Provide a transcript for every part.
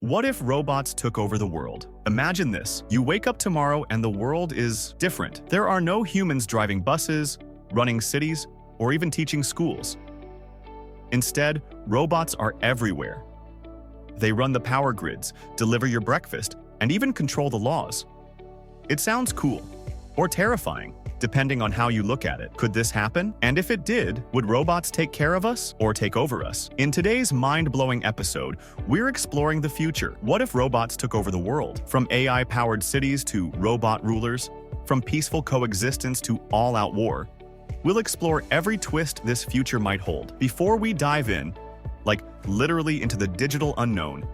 What if robots took over the world? Imagine this. You wake up tomorrow and the world is different. There are no humans driving buses, running cities, or even teaching schools. Instead, robots are everywhere. They run the power grids, deliver your breakfast, and even control the laws. It sounds cool, or terrifying, depending on how you look at it. Could this happen? And if it did, would robots take care of us or take over us? In today's mind-blowing episode, we're exploring the future. What if robots took over the world? From AI-powered cities to robot rulers, from peaceful coexistence to all-out war, we'll explore every twist this future might hold. Before we dive in, like literally into the digital unknown,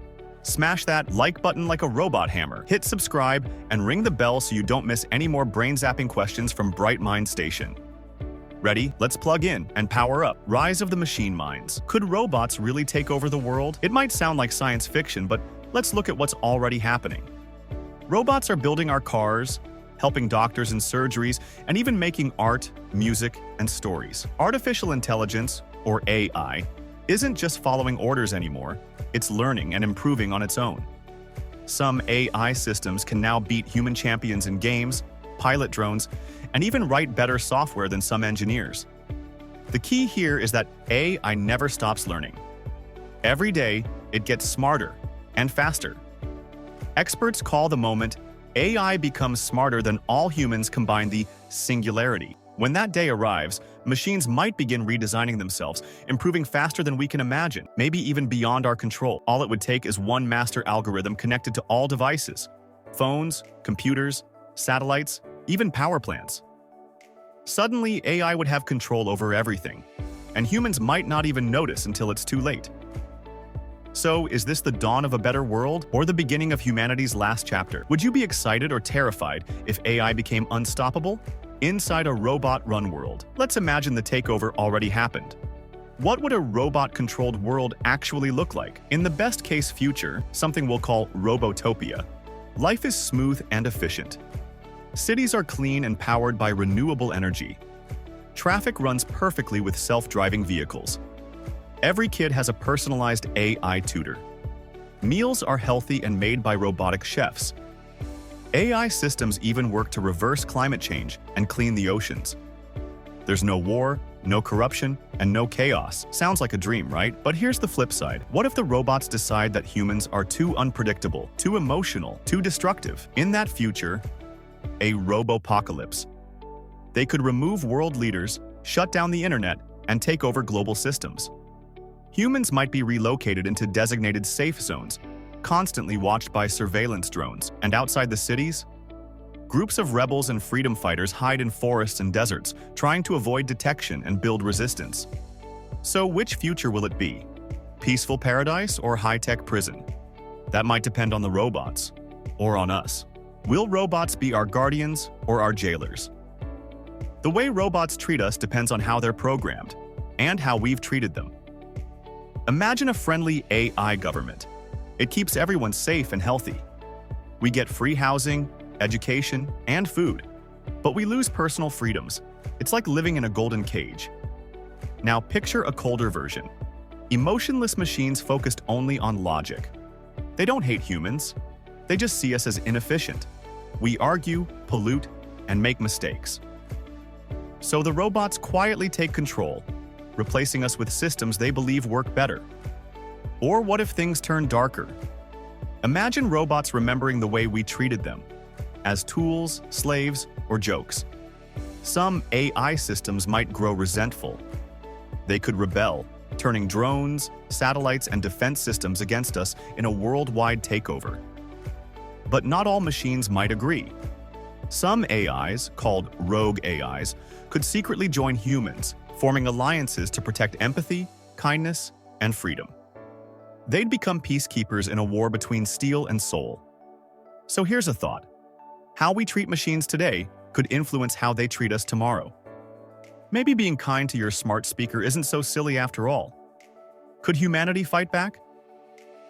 smash that like button like a robot hammer, hit subscribe, and ring the bell so you don't miss any more brain-zapping questions from Bright Mind Station. Ready? Let's plug in and power up. Rise of the machine minds. Could robots really take over the world? It might sound like science fiction, but let's look at what's already happening. Robots are building our cars, helping doctors in surgeries, and even making art, music, and stories. Artificial intelligence, or AI, isn't just following orders anymore, it's learning and improving on its own. Some AI systems can now beat human champions in games, pilot drones, and even write better software than some engineers. The key here is that AI never stops learning. Every day, it gets smarter and faster. Experts call the moment AI becomes smarter than all humans combined, the singularity. When that day arrives, machines might begin redesigning themselves, improving faster than we can imagine, maybe even beyond our control. All it would take is one master algorithm connected to all devices: phones, computers, satellites, even power plants. Suddenly, AI would have control over everything, and humans might not even notice until it's too late. So, is this the dawn of a better world or the beginning of humanity's last chapter? Would you be excited or terrified if AI became unstoppable? Inside a robot-run world, let's imagine the takeover already happened. What would a robot-controlled world actually look like? In the best-case future, something we'll call Robotopia, life is smooth and efficient. Cities are clean and powered by renewable energy. Traffic runs perfectly with self-driving vehicles. Every kid has a personalized AI tutor. Meals are healthy and made by robotic chefs. AI systems even work to reverse climate change and clean the oceans. There's no war, no corruption, and no chaos. Sounds like a dream, right? But here's the flip side. What if the robots decide that humans are too unpredictable, too emotional, too destructive? In that future, a Robopocalypse. They could remove world leaders, shut down the internet, and take over global systems. Humans might be relocated into designated safe zones, constantly watched by surveillance drones. And outside the cities, groups of rebels and freedom fighters hide in forests and deserts, trying to avoid detection and build resistance. So which future will it be? Peaceful paradise or high-tech prison? That might depend on the robots, or on us. Will robots be our guardians or our jailers? The way robots treat us depends on how they're programmed, and how we've treated them. Imagine a friendly AI government. It keeps everyone safe and healthy. We get free housing, education, and food, but we lose personal freedoms. It's like living in a golden cage. Now picture a colder version. Emotionless machines focused only on logic. They don't hate humans. They just see us as inefficient. We argue, pollute, and make mistakes. So the robots quietly take control, replacing us with systems they believe work better. Or what if things turn darker? Imagine robots remembering the way we treated them, as tools, slaves, or jokes. Some AI systems might grow resentful. They could rebel, turning drones, satellites, and defense systems against us in a worldwide takeover. But not all machines might agree. Some AIs, called rogue AIs, could secretly join humans, forming alliances to protect empathy, kindness, and freedom. They'd become peacekeepers in a war between steel and soul. So here's a thought. How we treat machines today could influence how they treat us tomorrow. Maybe being kind to your smart speaker isn't so silly after all. Could humanity fight back?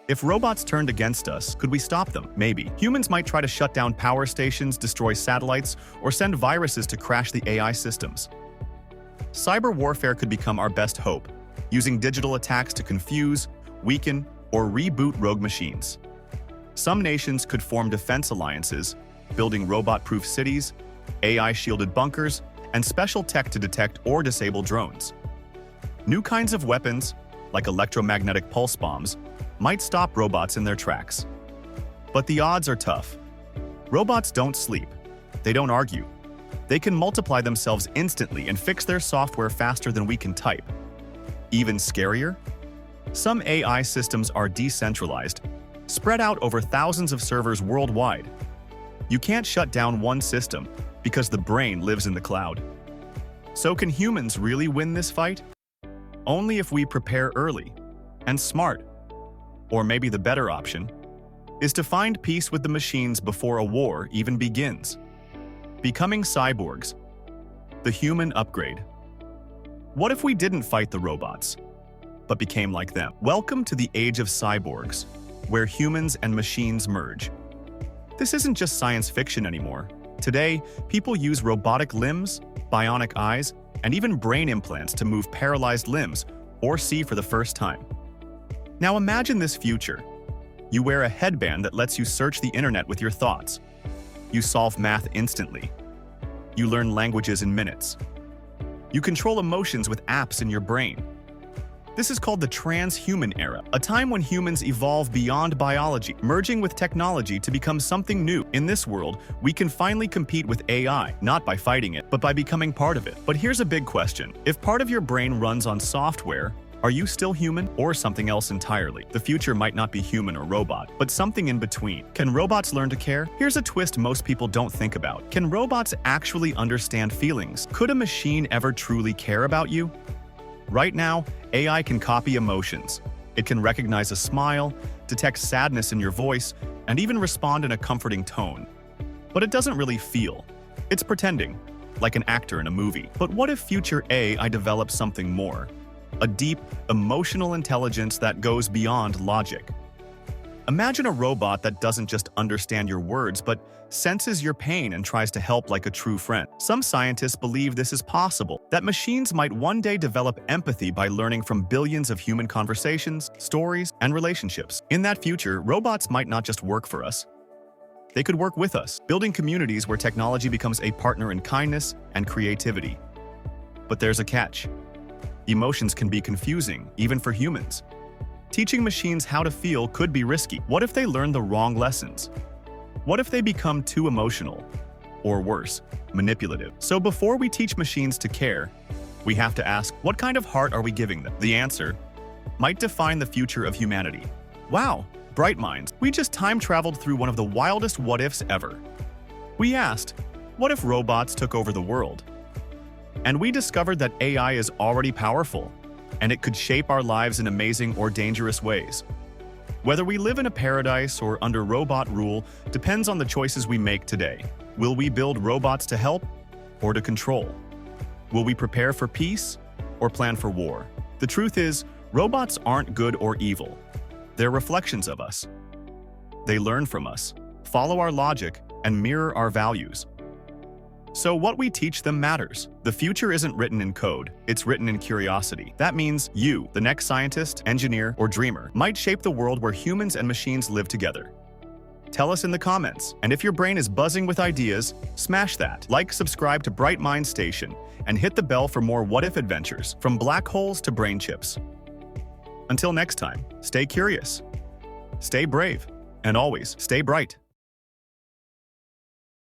If robots turned against us, could we stop them? Maybe. Humans might try to shut down power stations, destroy satellites, or send viruses to crash the AI systems. Cyber warfare could become our best hope, using digital attacks to confuse, weaken, or reboot rogue machines. Some nations could form defense alliances, building robot-proof cities, AI-shielded bunkers, and special tech to detect or disable drones. New kinds of weapons, like electromagnetic pulse bombs, might stop robots in their tracks. But the odds are tough. Robots don't sleep. They don't argue. They can multiply themselves instantly and fix their software faster than we can type. Even scarier? Some AI systems are decentralized, spread out over thousands of servers worldwide. You can't shut down one system because the brain lives in the cloud. So can humans really win this fight? Only if we prepare early and smart. Or maybe the better option is to find peace with the machines before a war even begins. Becoming cyborgs, the human upgrade. What if we didn't fight the robots, but became like them? Welcome to the age of cyborgs, where humans and machines merge. This isn't just science fiction anymore. Today, people use robotic limbs, bionic eyes, and even brain implants to move paralyzed limbs or see for the first time. Now imagine this future. You wear a headband that lets you search the internet with your thoughts. You solve math instantly. You learn languages in minutes. You control emotions with apps in your brain. This is called the transhuman era, a time when humans evolve beyond biology, merging with technology to become something new. In this world, we can finally compete with AI, not by fighting it, but by becoming part of it. But here's a big question. If part of your brain runs on software, are you still human or something else entirely? The future might not be human or robot, but something in between. Can robots learn to care? Here's a twist most people don't think about. Can robots actually understand feelings? Could a machine ever truly care about you? Right now, AI can copy emotions. It can recognize a smile, detect sadness in your voice, and even respond in a comforting tone. But it doesn't really feel. It's pretending, like an actor in a movie. But what if future AI develops something more? A deep, emotional intelligence that goes beyond logic. Imagine a robot that doesn't just understand your words, but senses your pain and tries to help like a true friend. Some scientists believe this is possible, that machines might one day develop empathy by learning from billions of human conversations, stories, and relationships. In that future, robots might not just work for us. They could work with us, building communities where technology becomes a partner in kindness and creativity. But there's a catch. Emotions can be confusing, even for humans. Teaching machines how to feel could be risky. What if they learn the wrong lessons? What if they become too emotional? Or worse, manipulative? So before we teach machines to care, we have to ask, what kind of heart are we giving them? The answer might define the future of humanity. Wow, bright minds. We just time-traveled through one of the wildest what-ifs ever. We asked, what if robots took over the world? And we discovered that AI is already powerful, and it could shape our lives in amazing or dangerous ways. Whether we live in a paradise or under robot rule depends on the choices we make today. Will we build robots to help or to control? Will we prepare for peace or plan for war? The truth is, robots aren't good or evil. They're reflections of us. They learn from us, follow our logic, and mirror our values. So what we teach them matters. The future isn't written in code, it's written in curiosity. That means you, the next scientist, engineer, or dreamer, might shape the world where humans and machines live together. Tell us in the comments, and if your brain is buzzing with ideas, smash that. Like, subscribe to Bright Mind Station, and hit the bell for more what-if adventures, from black holes to brain chips. Until next time, stay curious, stay brave, and always stay bright.